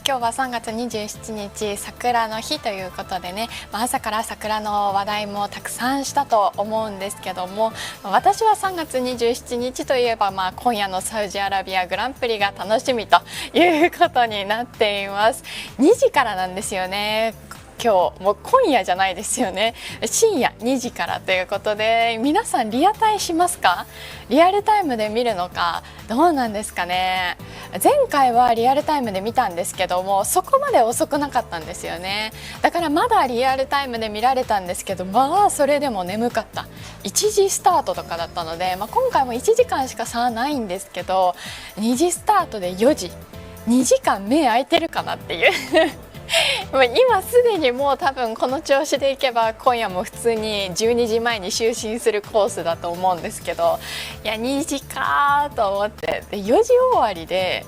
今日は3月27日桜の日ということでね、朝から桜の話題もたくさんしたと思うんですけども、私は3月27日といえば、今夜のサウジアラビアグランプリが楽しみということになっています。2時からなんですよね。今日もう今夜じゃないですよね。深夜2時からということで、皆さんリアタイしますか？リアルタイムで見るのかどうなんですかね。前回はリアルタイムで見たんですけども、そこまで遅くなかったんですよね。だからまだリアルタイムで見られたんですけど、それでも眠かった。1時スタートとかだったので、今回も1時間しか差はないんですけど、2時スタートで4時2時間目開いてるかなっていう今すでにもう多分この調子でいけば今夜も普通に12時前に就寝するコースだと思うんですけど、いや2時かと思って、で4時終わりで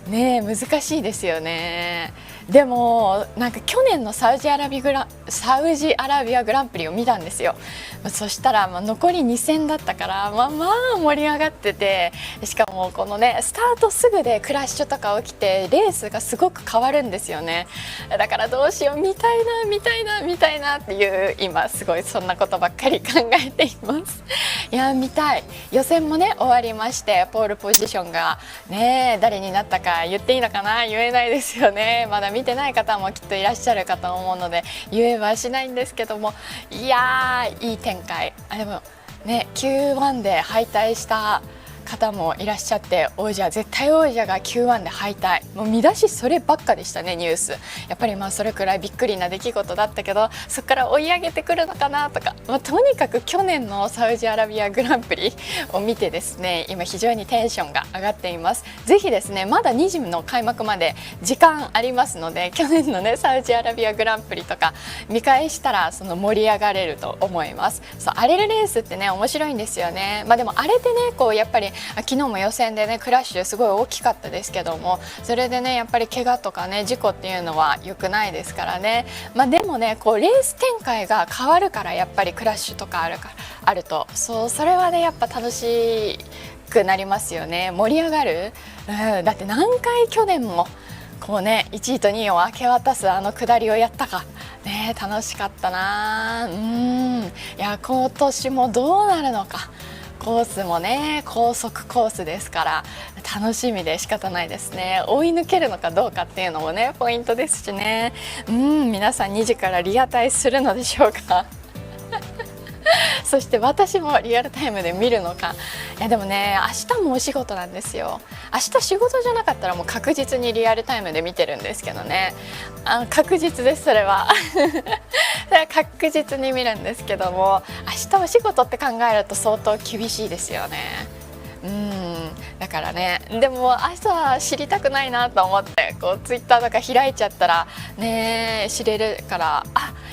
ね、難しいですよね。でもなんか去年のサウジアラビアグランプリを見たんですよ。そしたら残り2戦だったから盛り上がってて、しかもこのねスタートすぐでクラッシュとか起きてレースがすごく変わるんですよね。だからどうしよう、見たいなっていう今すごいそんなことばっかり考えています。いや見たい。予選もね終わりまして、ポールポジションがね誰になったか言っていいのかな、言えないですよね。まだ見てない方もきっといらっしゃるかと思うので言えはしないんですけども、いやーいい展開。でもね Q1 で敗退した方もいらっしゃって、絶対王者が Q1 で敗退、もう見出しそればっかでしたね、ニュース。やっぱりそれくらいびっくりな出来事だったけど、そこから追い上げてくるのかなとか、とにかく去年のサウジアラビアグランプリを見てですね、今非常にテンションが上がっています。ぜひですね、まだ2時の開幕まで時間ありますので、去年のねサウジアラビアグランプリとか見返したら盛り上がれると思います。荒れるレースってね面白いんですよね。でも荒れてねやっぱり昨日も予選でねクラッシュすごい大きかったですけども、それでねやっぱり怪我とかね事故っていうのは良くないですからね。でもねレース展開が変わるから、やっぱりクラッシュとかあるとそれはねやっぱ楽しくなりますよね。盛り上がる、だって何回去年も1位と2位を明け渡す下りをやったかね、楽しかったな。いや今年もどうなるのか。コースもね高速コースですから楽しみで仕方ないですね。追い抜けるのかどうかっていうのもねポイントですしね。皆さん2時からリアタイするのでしょうかそして私もリアルタイムで見るのか。いやでもね明日もお仕事なんですよ。明日仕事じゃなかったらもう確実にリアルタイムで見てるんですけどね。確実です、それはそれは確実に見るんですけども、明日お仕事って考えると相当厳しいですよね。だからね、でも朝知りたくないなと思ってツイッターとか開いちゃったらね知れるから、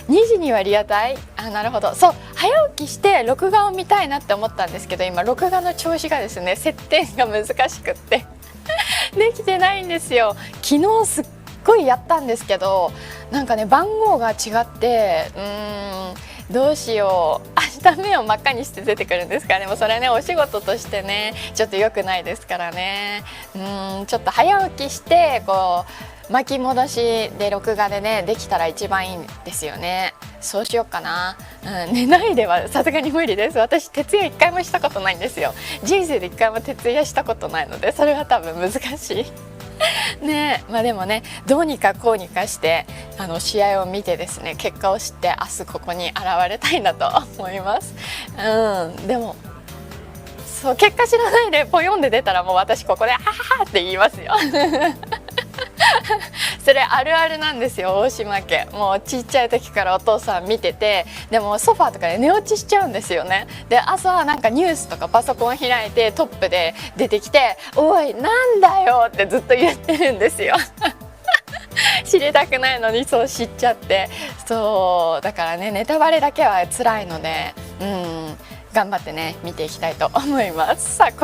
2時にはリアタイ、なるほど、そう早起きして録画を見たいなって思ったんですけど、今録画の調子がですね設定が難しくってできてないんですよ。昨日すっごいやったんですけど、なんかね番号が違ってどうしよう、明日目を真っ赤にして出てくるんですかね。もうそれねお仕事としてねちょっと良くないですからね。ちょっと早起きして巻き戻しで録画でねできたら一番いいんですよね。そうしようかな。寝ないではさすがに無理です。私徹夜一回もしたことないんですよ。人生で一回も徹夜したことないので、それは多分難しいね。でもねどうにかこうにかして試合を見てですね結果を知って明日ここに現れたいなと思います。でも結果知らないでポヨンで出たらもう私ここで「ははは」って言いますよそれあるあるなんですよ、大島家。もうちっちゃい時からお父さん見てて、でもソファーとかで寝落ちしちゃうんですよね。で朝なんかニュースとかパソコン開いてトップで出てきて「おいなんだよ」ってずっと言ってるんですよ知りたくないのにそう知っちゃって、だからねネタバレだけは辛いので頑張ってね見ていきたいと思います。さあ